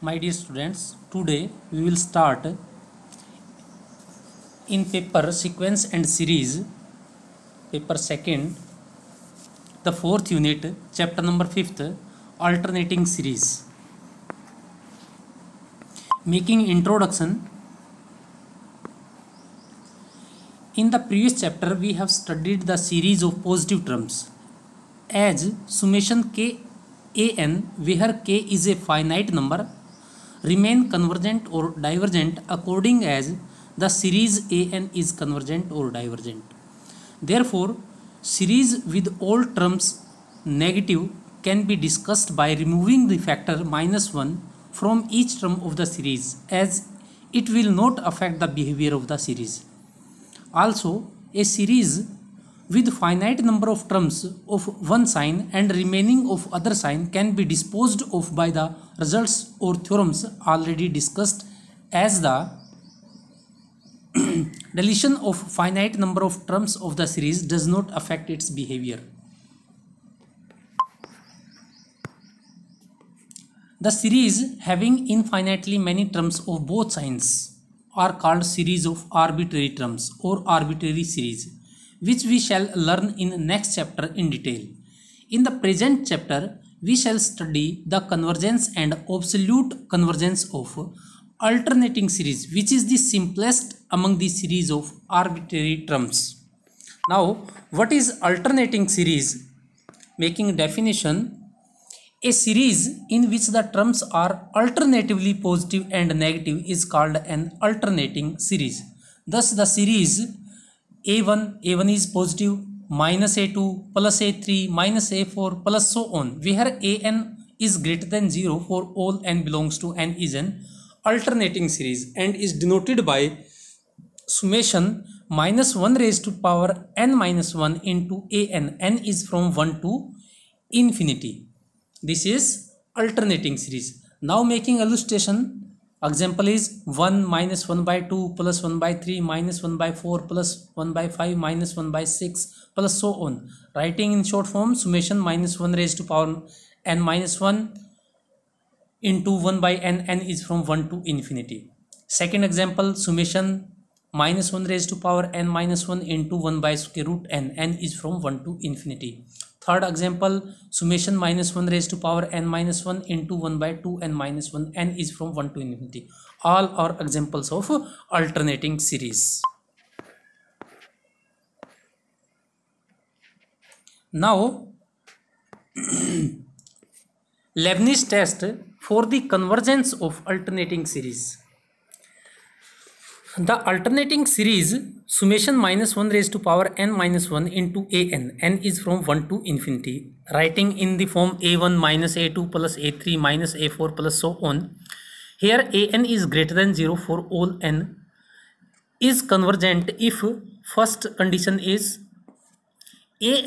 My dear students, today we will start in paper sequence and series, paper second, the fourth unit, chapter number 5th, alternating series. Making introduction. In the previous chapter we have studied the series of positive terms as summation k an, where k is a finite number, remain convergent or divergent according as the series an is convergent or divergent. Therefore, series with all terms negative can be discussed by removing the factor -1 from each term of the series, as it will not affect the behavior of the series. Also, a series with finite number of terms of one sign and remaining of other sign can be disposed of by the results or theorems already discussed, as the deletion of finite number of terms of the series does not affect its behavior. The series having infinitely many terms of both signs are called series of arbitrary terms or arbitrary series, which we shall learn in next chapter in detail. In the present chapter, we shall study the convergence and absolute convergence of alternating series, which is the simplest among the series of arbitrary terms. Now, what is alternating series? Making definition: a series in which the terms are alternatively positive and negative is called an alternating series. Thus, the series a1 is positive, -a2 plus a3 minus a4 plus so on, where an is greater than 0 for all n belongs to n, is an alternating series and is denoted by summation -1 raised to power n minus 1 into an. N is from 1 to infinity. This is alternating series. Now making illustration, example is 1 minus 1 by 2 plus 1 by 3 minus 1 by 4 plus 1 by 5 minus 1 by 6 plus so on. Writing in short form, summation -1 raised to power n minus 1 into 1 by n. N is from 1 to infinity. Second example, summation -1 raised to power n minus 1 into 1 by square root n. N is from 1 to infinity. Third example, summation -1 raised to power n minus 1 into 1 by 2 n minus 1. N is from 1 to infinity. All are examples of alternating series. Now, Leibniz test for the convergence of alternating series. The alternating series summation -1 raised to power n minus 1 into an. N is from 1 to infinity. Writing in the form a1 minus a2 plus a3 minus a4 plus so on. Here an is greater than 0 for all n is convergent if first condition is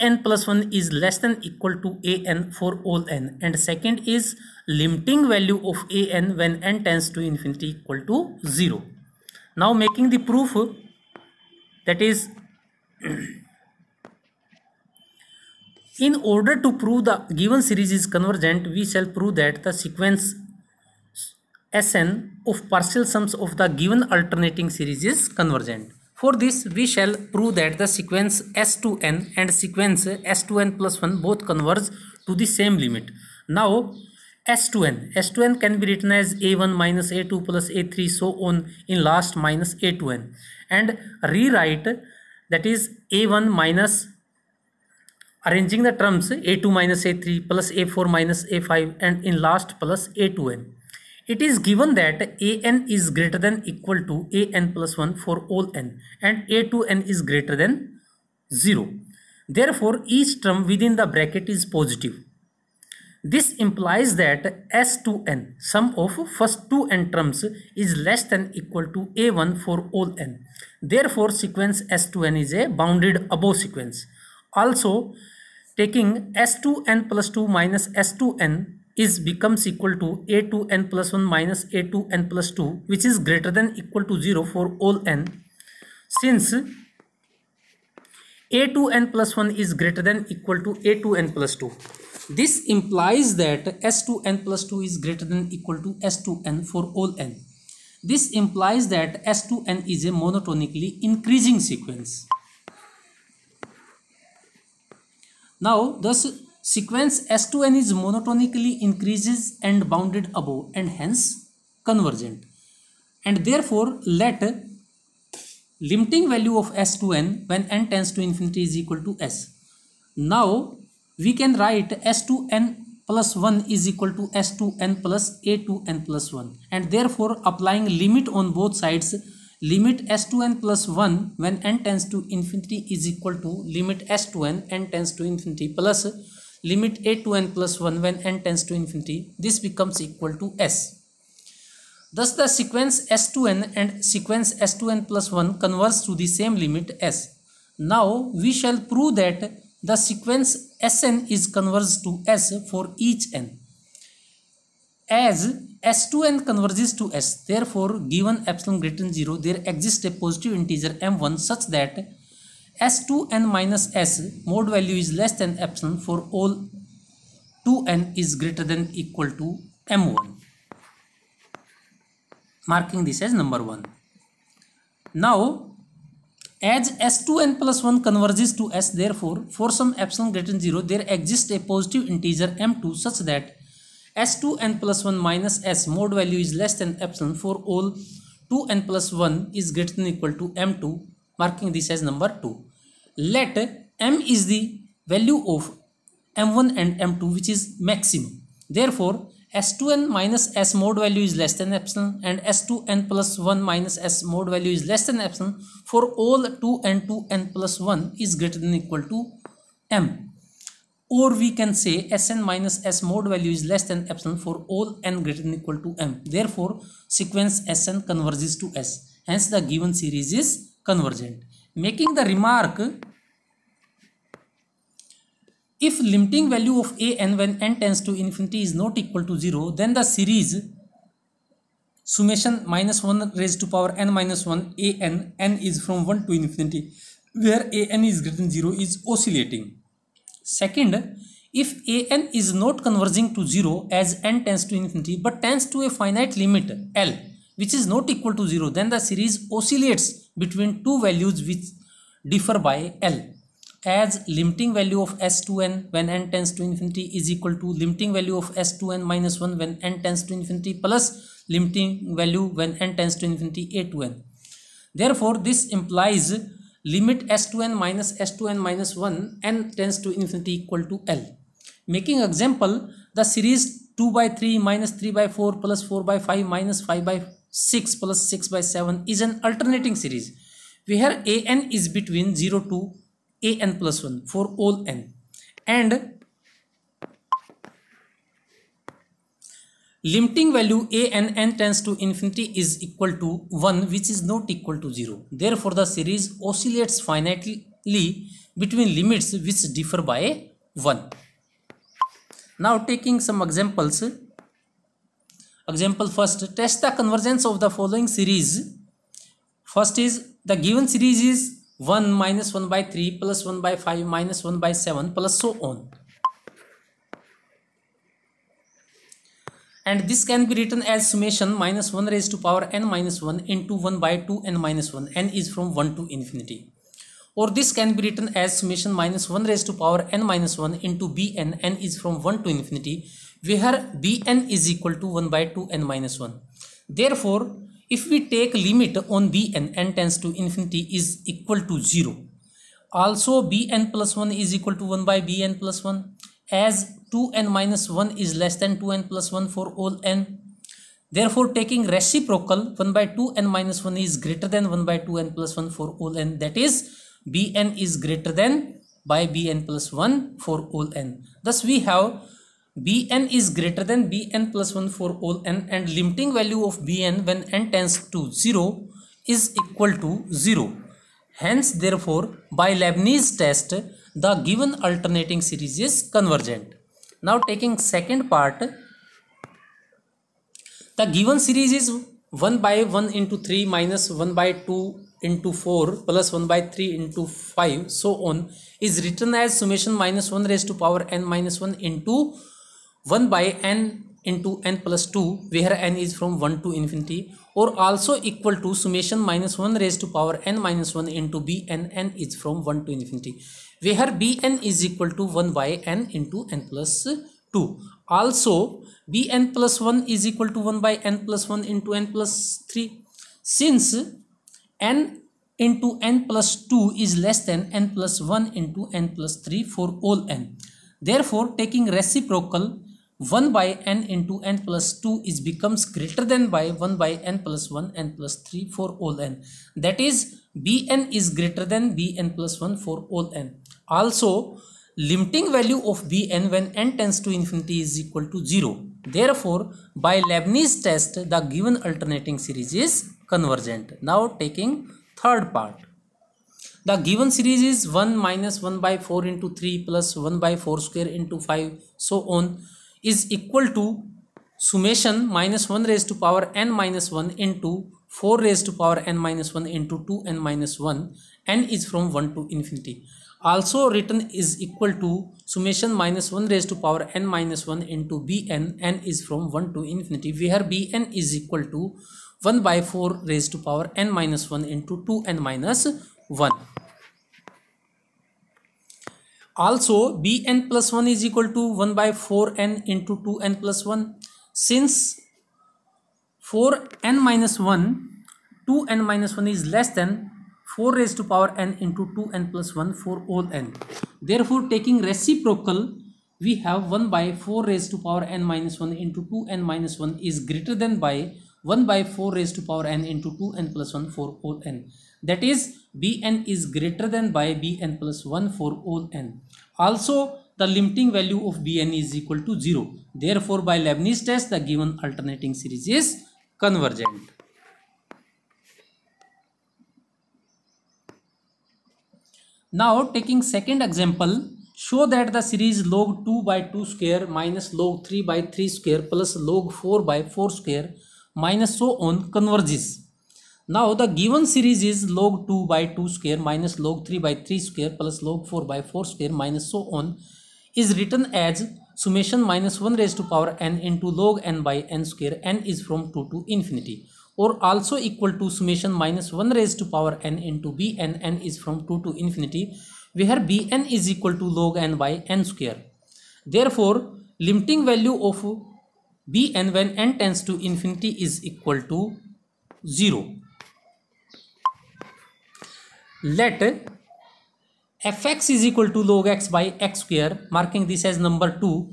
an plus 1 is less than equal to an for all n, and second is limiting value of an when n tends to infinity equal to 0. Now making the proof, that is, in order to prove the given series is convergent, we shall prove that the sequence Sn of partial sums of the given alternating series is convergent. For this, we shall prove that the sequence S2n and sequence S2n plus 1 both converge to the same limit. Now, S2n can be written as a1 minus a2 plus a3 so on in last minus a2n, and rewrite, that is, a1 minus, arranging the terms, a2 minus a3 plus a4 minus a5 and in last plus a2n. It is given that an is greater than equal to an plus 1 for all n and a2n is greater than 0. Therefore, each term within the bracket is positive. This implies that S2n, sum of first two n terms, is less than equal to a1 for all n. Therefore, sequence S2n is a bounded above sequence. Also, taking S2n plus 2 minus S2n is becomes equal to a2n plus 1 minus a2n plus 2, which is greater than equal to 0 for all n, since a2n plus 1 is greater than equal to a2n plus 2. This implies that S2n plus 2 is greater than equal to S2n for all n. This implies that S2n is a monotonically increasing sequence. Now, thus sequence S2n is monotonically increases and bounded above and hence convergent. And therefore, let limiting value of S2n when n tends to infinity is equal to S. Now, we can write S2n plus 1 is equal to S2n plus A2n plus 1. And therefore, applying limit on both sides, limit S2n plus 1 when n tends to infinity is equal to limit S2n n tends to infinity plus limit A2n plus 1 when n tends to infinity. This becomes equal to S. Thus, the sequence S2n and sequence S2n plus 1 converge to the same limit S. Now, we shall prove that the sequence Sn is converged to S for each n. As S2n converges to S, therefore, given epsilon greater than 0, there exists a positive integer m1 such that S2n minus S mod value is less than epsilon for all 2n is greater than equal to m1. Marking this as number 1. Now, as S2n plus 1 converges to S, therefore, for some epsilon greater than 0, there exists a positive integer m2 such that S2n plus 1 minus S mod value is less than epsilon for all 2n plus 1 is greater than equal to m2, marking this as number 2. Let m is the value of m1 and m2 which is maximum. Therefore, S2n minus S mod value is less than epsilon and S2n plus 1 minus S mod value is less than epsilon for all 2n plus 1 is greater than equal to m. Or we can say Sn minus S mod value is less than epsilon for all n greater than equal to m. Therefore, sequence Sn converges to S. Hence, the given series is convergent. Making the remark, if limiting value of an when n tends to infinity is not equal to 0, then the series summation minus 1 raised to power n minus 1 n is from 1 to infinity, where an is greater than 0 is oscillating. Second, if an is not converging to 0 as n tends to infinity but tends to a finite limit L which is not equal to 0, then the series oscillates between two values which differ by L. As limiting value of S2n when n tends to infinity is equal to limiting value of S2n minus 1 when n tends to infinity plus limiting value when n tends to infinity A2n. Therefore, this implies limit S2n minus 1 n tends to infinity equal to L. Making example, the series 2 by 3 minus 3 by 4 plus 4 by 5 minus 5 by 6 plus 6 by 7 is an alternating series where an is between 0 to an plus 1 for all n, and limiting value n tends to infinity is equal to 1 which is not equal to 0. Therefore, the series oscillates finitely between limits which differ by 1. Now, taking some examples. Example first, test the convergence of the following series. First is the given series is 1 minus 1 by 3 plus 1 by 5 minus 1 by 7 plus so on. And this can be written as summation minus 1 raised to power n minus 1 into 1 by 2 n minus 1, n is from 1 to infinity. Or this can be written as summation minus 1 raised to power n minus 1 into bn, n is from 1 to infinity, where bn is equal to 1 by 2 n minus 1. Therefore, if we take limit on bn, n tends to infinity is equal to 0. Also, bn plus 1 is equal to 1 by bn plus 1, as 2n minus 1 is less than 2n plus 1 for all n. Therefore, taking reciprocal, 1 by 2n minus 1 is greater than 1 by 2n plus 1 for all n. That is, bn is greater than by bn plus 1 for all n. Thus, we have bn is greater than bn plus 1 for all n, and limiting value of bn when n tends to 0 is equal to 0. Hence, therefore, by Leibniz test, the given alternating series is convergent. Now, taking second part, the given series is 1 by 1 into 3 minus 1 by 2 into 4 plus 1 by 3 into 5 so on is written as summation minus 1 raised to power n minus 1 into 1 by n into n plus 2 where n is from 1 to infinity, or also equal to summation minus 1 raised to power n minus 1 into bn, n is from 1 to infinity where bn is equal to 1 by n into n plus 2. Also bn plus 1 is equal to 1 by n plus 1 into n plus 3. Since n into n plus 2 is less than n plus 1 into n plus 3 for all n, therefore taking reciprocal 1 by n into n plus 2 is becomes greater than by 1 by n plus 1 n plus 3 for all n. That is bn is greater than bn plus 1 for all n. Also limiting value of bn when n tends to infinity is equal to 0. Therefore by Leibniz test the given alternating series is convergent. Now taking third part. The given series is 1 minus 1 by 4 into 3 plus 1 by 4 square into 5 so on is equal to summation minus 1 raised to power n minus 1 into 4 raised to power n minus 1 into 2n minus 1, n is from 1 to infinity. Also written is equal to summation minus 1 raised to power n minus 1 into bn, n is from 1 to infinity where bn is equal to 1 by 4 raised to power n minus 1 into 2n minus 1. Also bn plus 1 is equal to 1 by 4n into 2n plus 1. Since 4n minus 1, 2n minus 1 is less than 4 raised to power n into 2n plus 1 for all n. Therefore taking reciprocal we have 1 by 4 raised to power n minus 1 into 2n minus 1 is greater than by 1 by 4 raised to power n into 2n plus 1 for all n. That is bn is greater than by bn plus 1 for all n. Also the limiting value of bn is equal to 0. Therefore by Leibniz test the given alternating series is convergent. Now taking second example, show that the series log 2 by 2 square minus log 3 by 3 square plus log 4 by 4 square minus so on converges. Now the given series is log 2 by 2 square minus log 3 by 3 square plus log 4 by 4 square minus so on is written as summation minus 1 raised to power n into log n by n square, n is from 2 to infinity, or also equal to summation minus 1 raised to power n into bn, n is from 2 to infinity where bn is equal to log n by n square. Therefore limiting value of bn when n tends to infinity is equal to 0. Let fx is equal to log x by x square, marking this as number 2.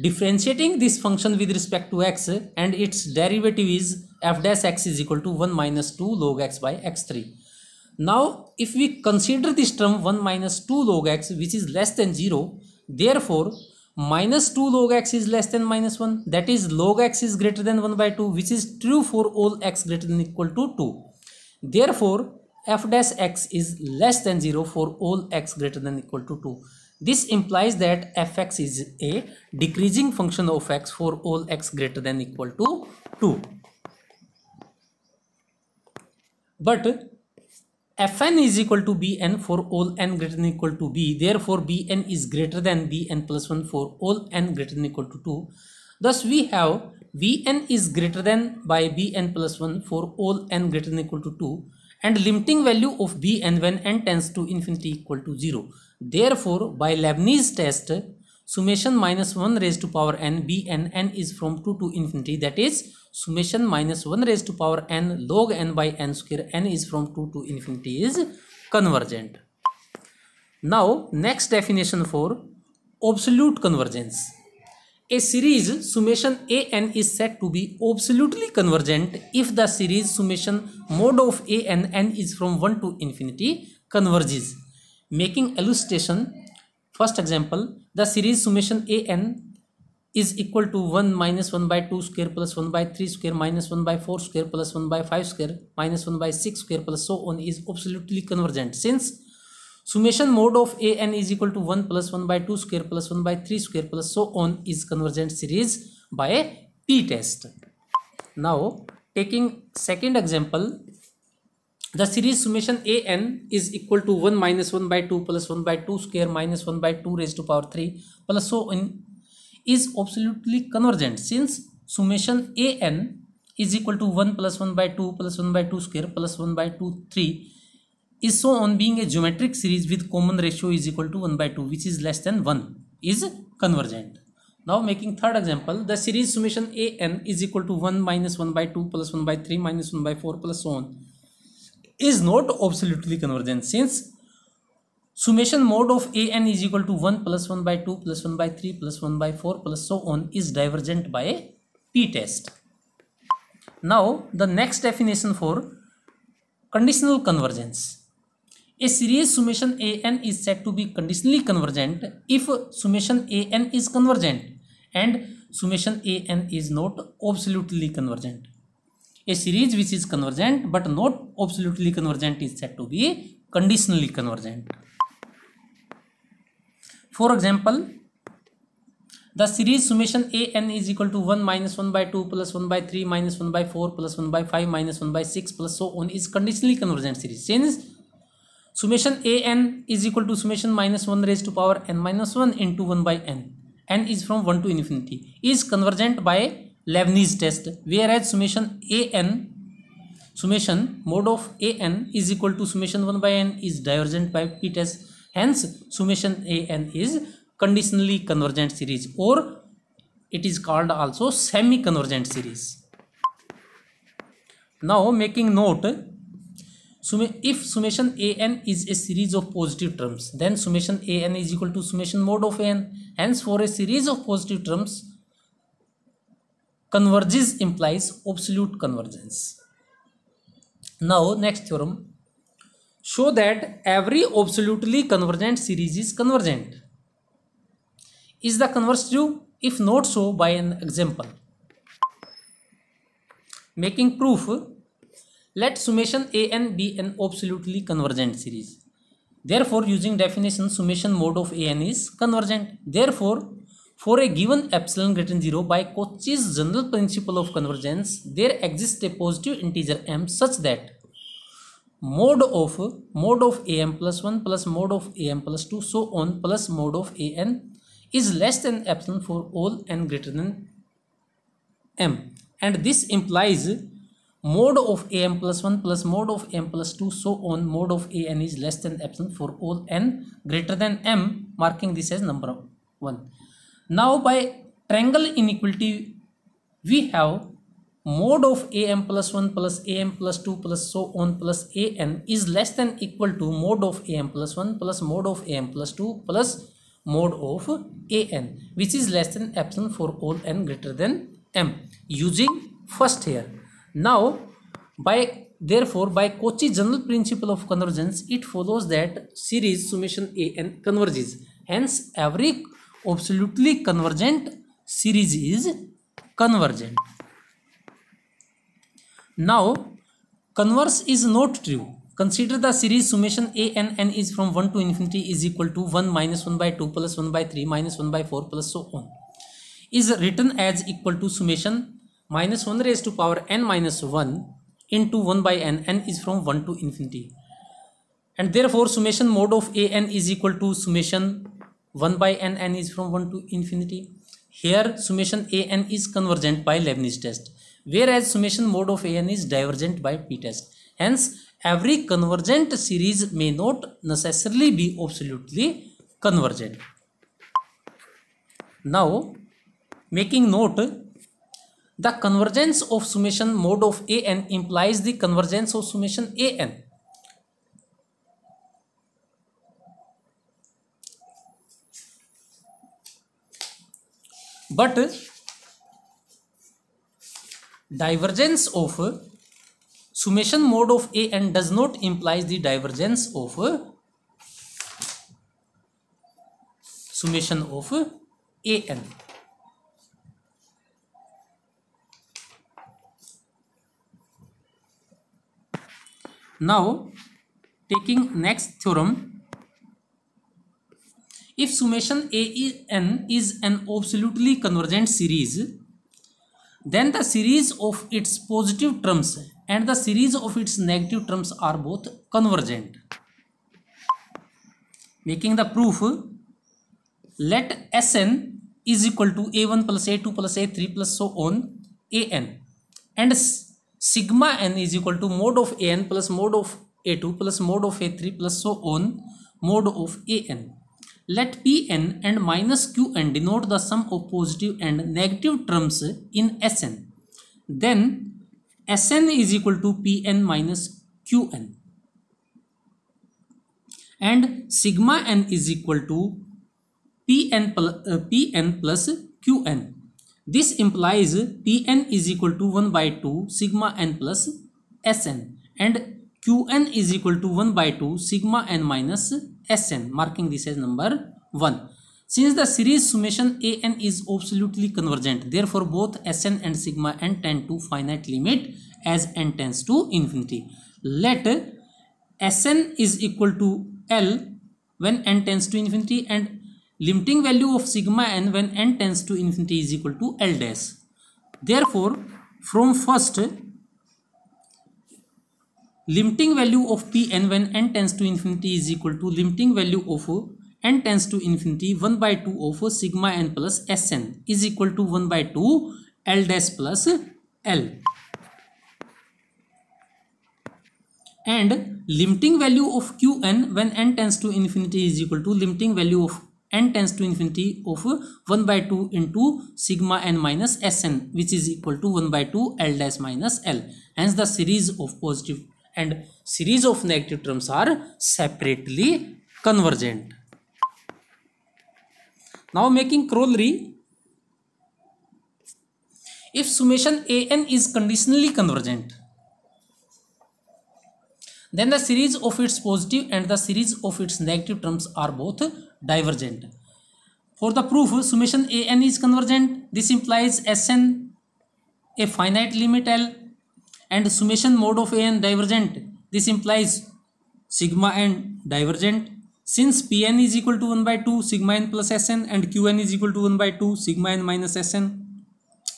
Differentiating this function with respect to x and its derivative is f dash x is equal to 1 minus 2 log x by x3. Now if we consider this term 1 minus 2 log x which is less than 0, therefore minus 2 log x is less than minus 1, that is log x is greater than 1 by 2, which is true for all x greater than equal to 2. Therefore f dash x is less than 0 for all x greater than equal to 2. This implies that fx is a decreasing function of x for all x greater than equal to 2. But fn is equal to bn for all n greater than equal to b. Therefore bn is greater than bn plus 1 for all n greater than equal to 2. Thus we have bn is greater than by bn plus 1 for all n greater than equal to 2, and limiting value of bn when n tends to infinity equal to 0. Therefore by Leibniz test summation minus 1 raised to power n bn, n is from 2 to infinity, that is summation minus 1 raised to power n log n by n square, n is from 2 to infinity is convergent. Now next definition for absolute convergence. A series summation an is said to be absolutely convergent if the series summation mod of an, n is from 1 to infinity converges. Making illustration, first example, the series summation an is equal to 1 minus 1 by 2 square plus 1 by 3 square minus 1 by 4 square plus 1 by 5 square minus 1 by 6 square plus so on is absolutely convergent, since summation mod of an is equal to 1 plus 1 by 2 square plus 1 by 3 square plus so on is convergent series by p test. Now taking second example, The series summation an is equal to 1 minus 1 by 2 plus 1 by 2 square minus 1 by 2 raised to power 3 plus so on is absolutely convergent, since summation an is equal to 1 plus 1 by 2 plus 1 by 2 square plus 1 by 2 3 is so on being a geometric series with common ratio is equal to 1 by 2 which is less than 1 is convergent. Now making third example, the series summation an is equal to 1 minus 1 by 2 plus 1 by 3 minus 1 by 4 plus so on is not absolutely convergent, since summation mode of an is equal to 1 plus 1 by 2 plus 1 by 3 plus 1 by 4 plus so on is divergent by p-test. Now the next definition for conditional convergence. A series summation an is said to be conditionally convergent if summation an is convergent and summation an is not absolutely convergent. A series which is convergent but not absolutely convergent is said to be conditionally convergent. For example, the series summation an is equal to 1 minus 1 by 2 plus 1 by 3 minus 1 by 4 plus 1 by 5 minus 1 by 6 plus so on is conditionally convergent series, since summation an is equal to summation minus 1 raised to power n minus 1 into 1 by n is from 1 to infinity, is convergent by Leibniz test, whereas summation mode of an is equal to summation 1 by n is divergent by p-test. Hence summation an is conditionally convergent series, or it is called also semi-convergent series. Now making note, if summation an is a series of positive terms, then summation an is equal to summation mode of an. Hence for a series of positive terms, converges implies absolute convergence. Now next theorem, show that every absolutely convergent series is convergent. Is the converse true? If not, so by an example. Making proof, let summation an be an absolutely convergent series. Therefore, using definition, summation mode of an is convergent. Therefore, for a given epsilon greater than 0, by Cauchy's general principle of convergence, there exists a positive integer m such that mode of am plus 1 plus mode of am plus 2 so on plus mode of an is less than epsilon for all n greater than m, and this implies mode of am plus 1 plus mode of am plus 2 so on mode of an is less than epsilon for all n greater than m, marking this as number 1. Now by triangle inequality we have mode of am plus 1 plus am plus 2 plus so on plus an is less than equal to mode of am plus 1 plus mode of am plus 2 plus mode of an, which is less than epsilon for all n greater than m, using first here. Now therefore by Cauchy's general principle of convergence, it follows that series summation an converges. Hence every absolutely convergent series is convergent. Now converse is not true. Consider the series summation an is from 1 to infinity is equal to 1 minus 1 by 2 plus 1 by 3 minus 1 by 4 plus so on is written as equal to summation minus 1 raised to power n minus 1 into 1 by n is from 1 to infinity, and therefore summation mode of an is equal to summation 1 by n is from 1 to infinity. Here summation an is convergent by Leibniz test, whereas summation mode of an is divergent by p-test. Hence every convergent series may not necessarily be absolutely convergent. Now making note, the convergence of summation mode of an implies the convergence of summation an. But divergence of summation mode of an does not imply the divergence of summation of an. Now taking next theorem, if summation an is an absolutely convergent series, then the series of its positive terms and the series of its negative terms are both convergent. Making the proof, let Sn is equal to a1 plus a2 plus a3 plus so on an, and sigma n is equal to mod of an plus mod of a2 plus mod of a3 plus so on mod of an. Let Pn and minus Qn denote the sum of positive and negative terms in Sn. Then Sn is equal to Pn minus Qn. And sigma n is equal to Pn plus Qn. This implies Pn is equal to 1 by 2 sigma n plus Sn, and Qn is equal to 1 by 2 sigma n minus Sn, marking this as number 1. Since the series summation an is absolutely convergent, therefore both Sn and sigma n tend to finite limit as n tends to infinity. Let Sn is equal to L when n tends to infinity, and limiting value of sigma n when n tends to infinity is equal to L dash. Therefore, from first, limiting value of Pn when n tends to infinity is equal to limiting value of n tends to infinity 1 by 2 of sigma n plus Sn is equal to 1 by 2 L dash plus L. And limiting value of Qn when n tends to infinity is equal to limiting value of n tends to infinity of 1 by 2 into sigma n minus Sn, which is equal to 1 by 2 L dash minus L. Hence the series of positive and series of negative terms are separately convergent. Now making corollary, if summation an is conditionally convergent, then the series of its positive and the series of its negative terms are both divergent. For the proof, summation an is convergent. This implies Sn a finite limit L, and summation mod of an divergent. This implies sigma n divergent. Since Pn is equal to 1 by 2 sigma n plus Sn and Qn is equal to 1 by 2 sigma n minus Sn,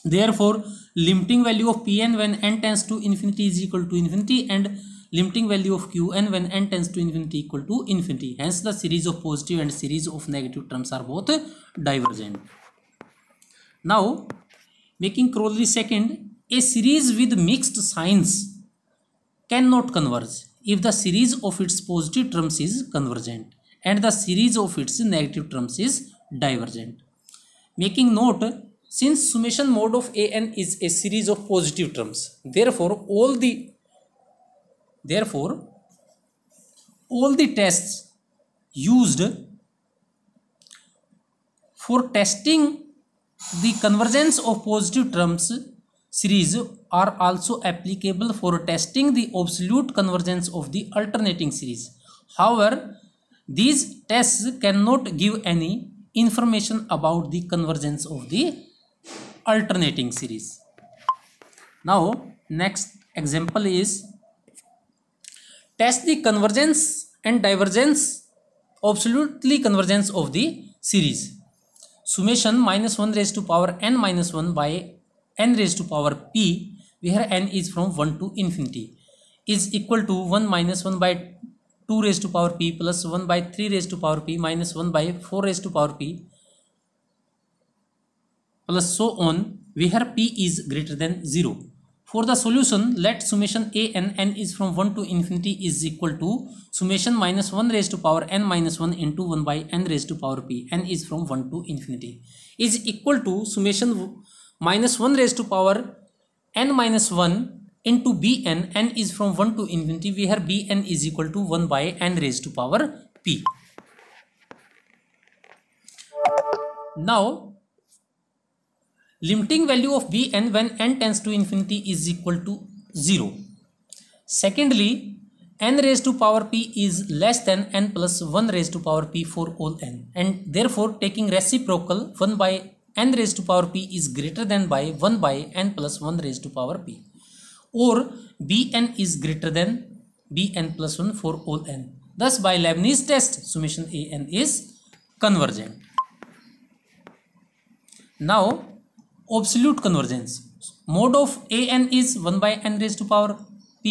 therefore limiting value of Pn when n tends to infinity is equal to infinity, and limiting value of Qn when n tends to infinity equal to infinity. Hence the series of positive and series of negative terms are both divergent. Now making corollary second, a series with mixed signs cannot converge if the series of its positive terms is convergent and the series of its negative terms is divergent. Making note, since summation mod of an is a series of positive terms, therefore all the tests used for testing the convergence of positive terms series are also applicable for testing the absolute convergence of the alternating series. However, these tests cannot give any information about the convergence of the alternating series. Now, next example is test the convergence and divergence, absolutely convergence of the series. Summation minus 1 raised to power n minus 1 by n raised to power p, where n is from 1 to infinity, is equal to 1 minus 1 by 2 raised to power p plus 1 by 3 raised to power p minus 1 by 4 raised to power p plus so on, where p is greater than 0. For the solution, let summation n is from 1 to infinity is equal to summation minus 1 raised to power n minus 1 into 1 by n raised to power p, n is from 1 to infinity, is equal to summation minus 1 raised to power n minus 1 into bn, n is from 1 to infinity, where bn is equal to 1 by n raised to power p. Now, limiting value of bn when n tends to infinity is equal to 0. Secondly, n raised to power p is less than n plus 1 raised to power p for all n, and therefore taking reciprocal 1 by n raised to power p is greater than by 1 by n plus 1 raised to power p, or bn is greater than bn plus 1 for all n. Thus by Leibniz test, summation an is convergent. Now absolute convergence, mod of an is 1 by n raised to power p.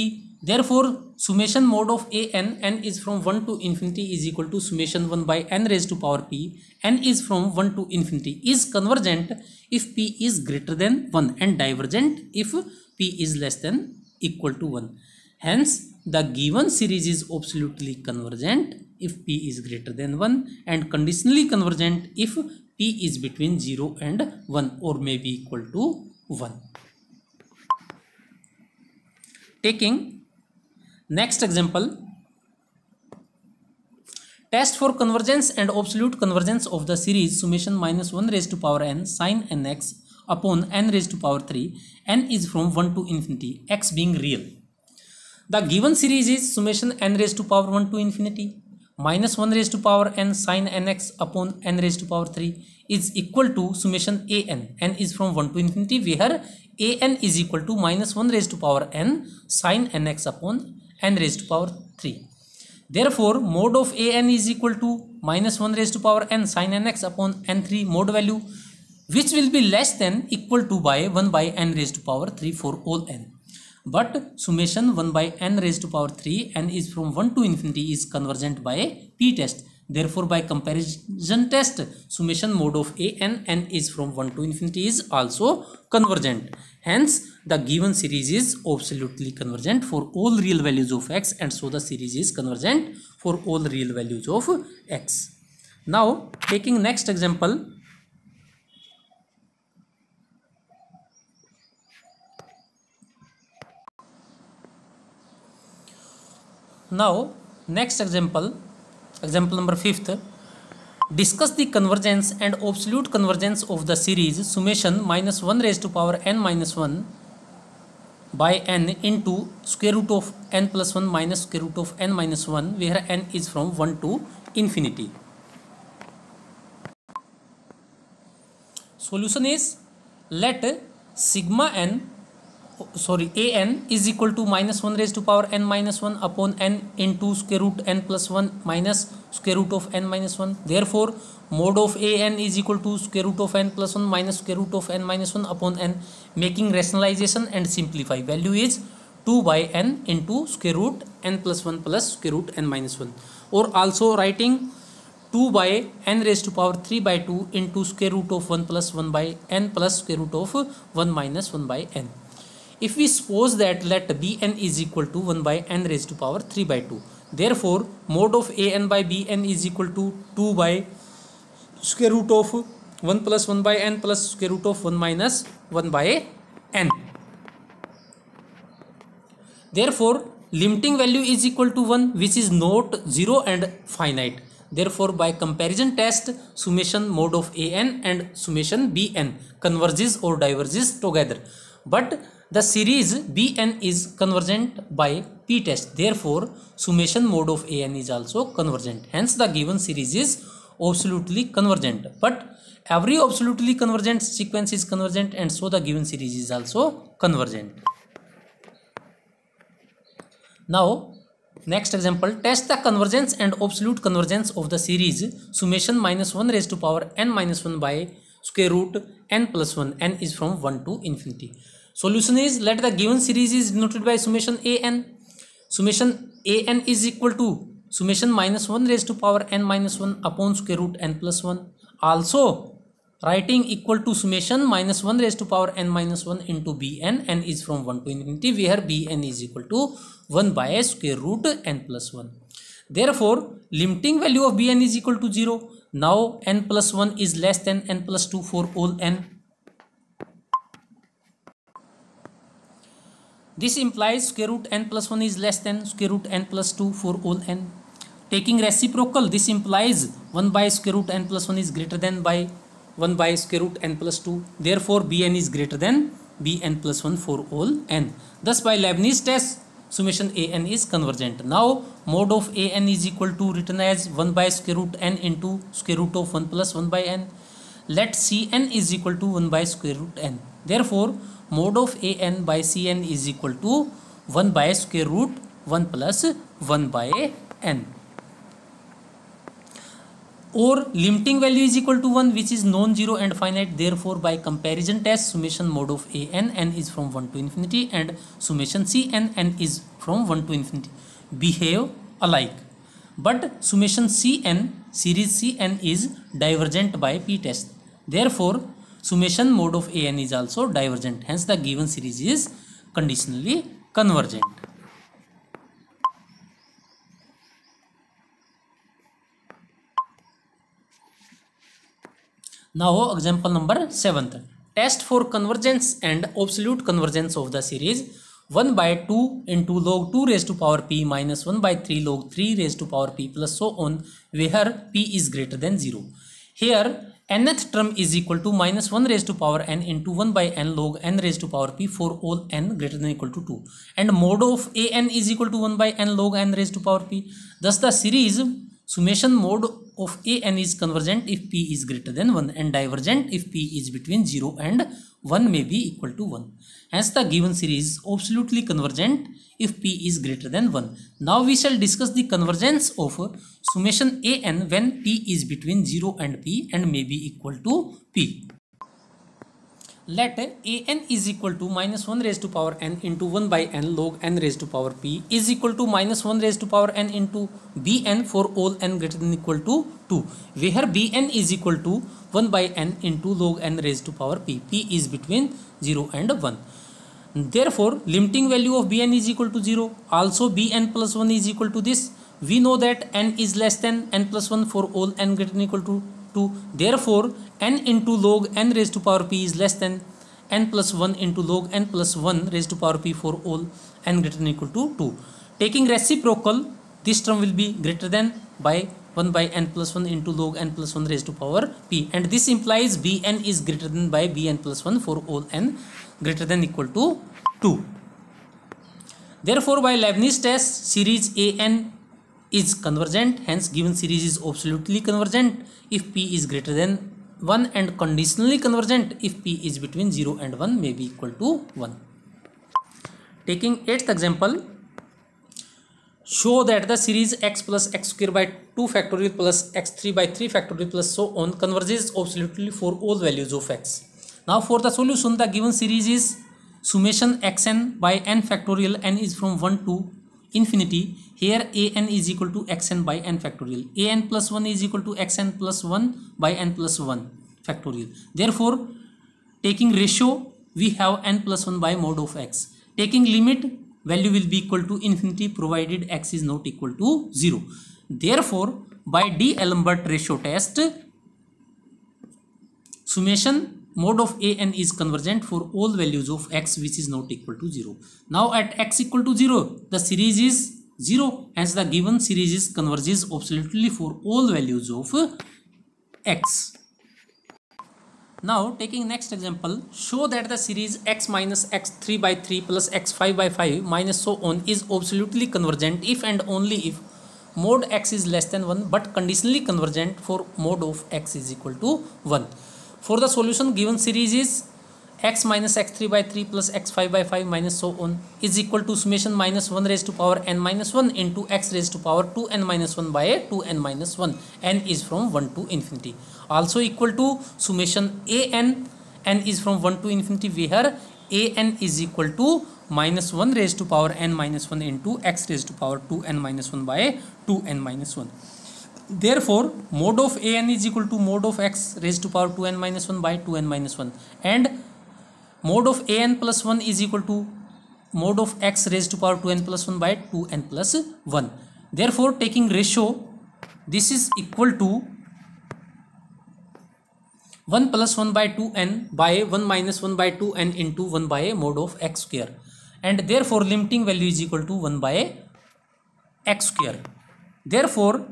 Therefore, summation mode of n is from 1 to infinity is equal to summation 1 by n raised to power p. N is from 1 to infinity is convergent if p is greater than 1 and divergent if p is less than equal to 1. Hence, the given series is absolutely convergent if p is greater than 1 and conditionally convergent if p is between 0 and 1 or may be equal to 1. Taking next example, test for convergence and absolute convergence of the series summation minus 1 raised to power n sin nx upon n raised to power 3, n is from 1 to infinity, x being real. The given series is summation n raised to power 1 to infinity minus 1 raised to power n sin nx upon n raised to power 3 is equal to summation n is from 1 to infinity, where an is equal to minus 1 raised to power n sin nx upon n raised to power 3. Therefore, mode of an is equal to minus 1 raised to power n sin nx upon n3 mode value, which will be less than equal to by 1 by n raised to power 3 for all n. But summation 1 by n raised to power 3 n is from 1 to infinity is convergent by p-test. Therefore, by comparison test, summation mode of n is from 1 to infinity is also convergent. Hence, the given series is absolutely convergent for all real values of x, and so the series is convergent for all real values of x. Now, taking next example, example number 5th, discuss the convergence and absolute convergence of the series summation minus 1 raised to power n minus 1 by n into square root of n plus 1 minus square root of n minus 1, where n is from 1 to infinity. Solution is, let sigma an is equal to minus 1 raised to power n minus 1 upon n into square root n plus 1 minus square root of n minus 1. Therefore, mode of an is equal to square root of n plus 1 minus square root of n minus 1 upon n. Making rationalization and simplify, value is 2 by n into square root n plus 1 plus square root n minus 1, or also writing 2 by n raised to power 3 by 2 into square root of 1 plus 1 by n plus square root of 1 minus 1 by n. If we suppose that let bn is equal to 1 by n raised to power 3 by 2, therefore mode of an by bn is equal to 2 by square root of 1 plus 1 by n plus square root of 1 minus 1 by n. Therefore, limiting value is equal to 1, which is not 0 and finite. Therefore, by comparison test, summation mode of an and summation bn converges or diverges together. But the series bn is convergent by p-test. Therefore, summation mode of an is also convergent. Hence, the given series is absolutely convergent. But every absolutely convergent sequence is convergent, and so the given series is also convergent. Now, next example, test the convergence and absolute convergence of the series summation minus 1 raised to power n minus 1 by square root n plus 1, n is from 1 to infinity. Solution is, let the given series is denoted by summation an. Summation an is equal to summation minus 1 raised to power n minus 1 upon square root n plus 1. Also, writing equal to summation minus 1 raised to power n minus 1 into bn, n is from 1 to infinity, where bn is equal to 1 by square root n plus 1. Therefore, limiting value of bn is equal to 0. Now, n plus 1 is less than n plus 2 for all n. This implies square root n plus 1 is less than square root n plus 2 for all n. Taking reciprocal, this implies 1 by square root n plus 1 is greater than by 1 by square root n plus 2. Therefore, bn is greater than bn plus 1 for all n. Thus, by Leibniz test, summation an is convergent. Now, mode of an is equal to written as 1 by square root n into square root of 1 plus 1 by n. Let cn is equal to 1 by square root n. Therefore, mode of an by cn is equal to 1 by square root 1 plus 1 by n. or limiting value is equal to 1, which is non-zero and finite. Therefore by comparison test, summation mode of a n is from 1 to infinity and summation c n is from 1 to infinity behave alike, but summation cn series cn is divergent by p test. Therefore summation mode of a n is also divergent, hence the given series is conditionally convergent. Now example number 7th. Test for convergence and absolute convergence of the series 1 by 2 into log 2 raised to power p minus 1 by 3 log 3 raised to power p plus so on, where p is greater than 0. Here nth term is equal to minus 1 raised to power n into 1 by n log n raised to power p for all n greater than equal to 2, and mode of a n is equal to 1 by n log n raised to power p. Thus the series summation mode of a n is convergent if p is greater than 1 and divergent if p is between 0 and 1 may be equal to 1. Hence the given series is absolutely convergent if p is greater than 1. Now we shall discuss the convergence of summation a n when p is between 0 and p and may be equal to p. Let a n is equal to minus 1 raised to power n into 1 by n log n raised to power p is equal to minus 1 raised to power n into bn for all n greater than equal to 2, where bn is equal to 1 by n into log n raised to power p. P is between 0 and 1. Therefore limiting value of bn is equal to 0. Also bn plus 1 is equal to this. We know that n is less than n plus 1 for all n greater than equal to 2. Therefore n into log n raised to power p is less than n plus 1 into log n plus 1 raised to power p for all n greater than equal to 2. Taking reciprocal, this term will be greater than by 1 by n plus 1 into log n plus 1 raised to power p, and this implies bn is greater than by bn plus 1 for all n greater than equal to 2. Therefore by Leibniz test, series a n is convergent, hence given series is absolutely convergent if p is greater than 1 and conditionally convergent if p is between 0 and 1 may be equal to 1. Taking 8th example, show that the series x plus x square by 2 factorial plus x3 by 3 factorial plus so on converges absolutely for all values of x. Now for the solution, the given series is summation xn by n factorial, n is from 1 to infinity. Here a n is equal to xn by n factorial. A n plus 1 is equal to xn plus 1 by n plus 1 factorial. Therefore taking ratio, we have n plus 1 by mod of x. Taking limit, value will be equal to infinity provided x is not equal to 0. Therefore by D'Alembert ratio test, summation mode of a n is convergent for all values of x which is not equal to 0. Now at x equal to 0, the series is 0, hence the given series is converges absolutely for all values of x. Now taking next example, show that the series x minus x3 by 3 plus x5 by 5 minus so on is absolutely convergent if and only if mod x is less than 1, but conditionally convergent for mod of x is equal to 1. For the solution, given series is x minus x3 by 3 plus x5 by 5 minus so on is equal to summation minus 1 raised to power n minus 1 into x raised to power 2n minus 1 by 2n minus 1. N is from 1 to infinity. Also equal to summation a n, n is from 1 to infinity, where a n is equal to minus 1 raised to power n minus 1 into x raised to power 2n minus 1 by 2n minus 1. Therefore mod of a n is equal to mod of x raised to power 2n minus 1 by 2n minus 1, and mod of a n plus 1 is equal to mod of x raised to power 2n plus 1 by 2n plus 1. Therefore taking ratio, this is equal to 1 plus 1 by 2n by 1 minus 1 by 2n into 1 by mod of x square, and therefore limiting value is equal to 1 by x square. Therefore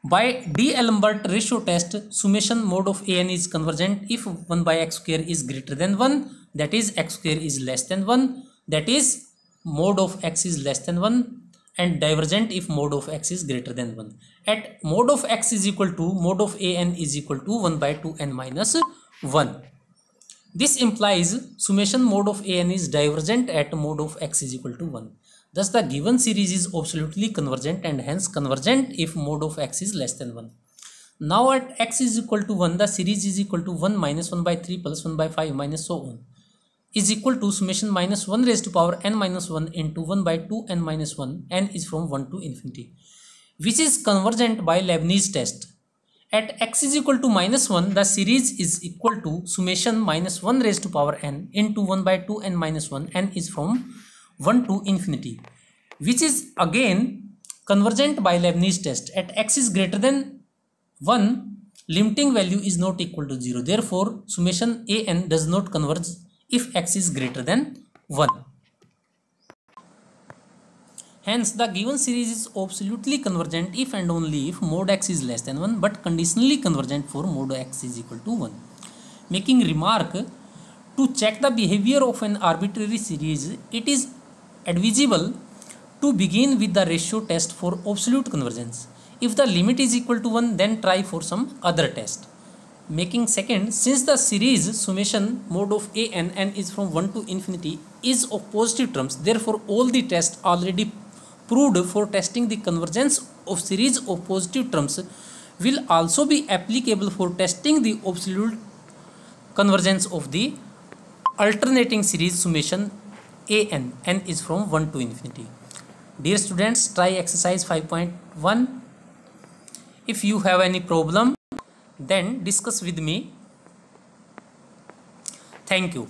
by D'Alembert ratio test, summation mode of a n is convergent if 1 by x square is greater than 1, that is x square is less than 1, that is mode of x is less than 1, and divergent if mode of x is greater than 1. At mode of x is equal to mode of a n is equal to 1 by 2n minus 1. This implies summation mode of a n is divergent at mode of x is equal to 1. Thus the given series is absolutely convergent and hence convergent if mode of x is less than 1. Now at x is equal to 1, the series is equal to 1 minus 1 by 3 plus 1 by 5 minus so on is equal to summation minus 1 raised to power n minus 1 into 1 by 2 n minus 1, n is from 1 to infinity, which is convergent by Leibniz test. At x is equal to minus 1, the series is equal to summation minus 1 raised to power n into 1 by 2 n minus 1, n is from 1 to infinity, which is again convergent by Leibniz test. At x is greater than 1, limiting value is not equal to 0. Therefore, summation an does not converge if x is greater than 1. Hence, the given series is absolutely convergent if and only if mod x is less than 1, but conditionally convergent for mod x is equal to 1. Making remark, to check the behavior of an arbitrary series, it is advisable to begin with the ratio test for absolute convergence. If the limit is equal to 1, then try for some other test. Making second, since the series summation mod of n is from 1 to infinity is of positive terms, therefore all the tests already proved for testing the convergence of series of positive terms will also be applicable for testing the absolute convergence of the alternating series summation n is from 1 to infinity. Dear students, try exercise 5.1. If you have any problem, then discuss with me. Thank you.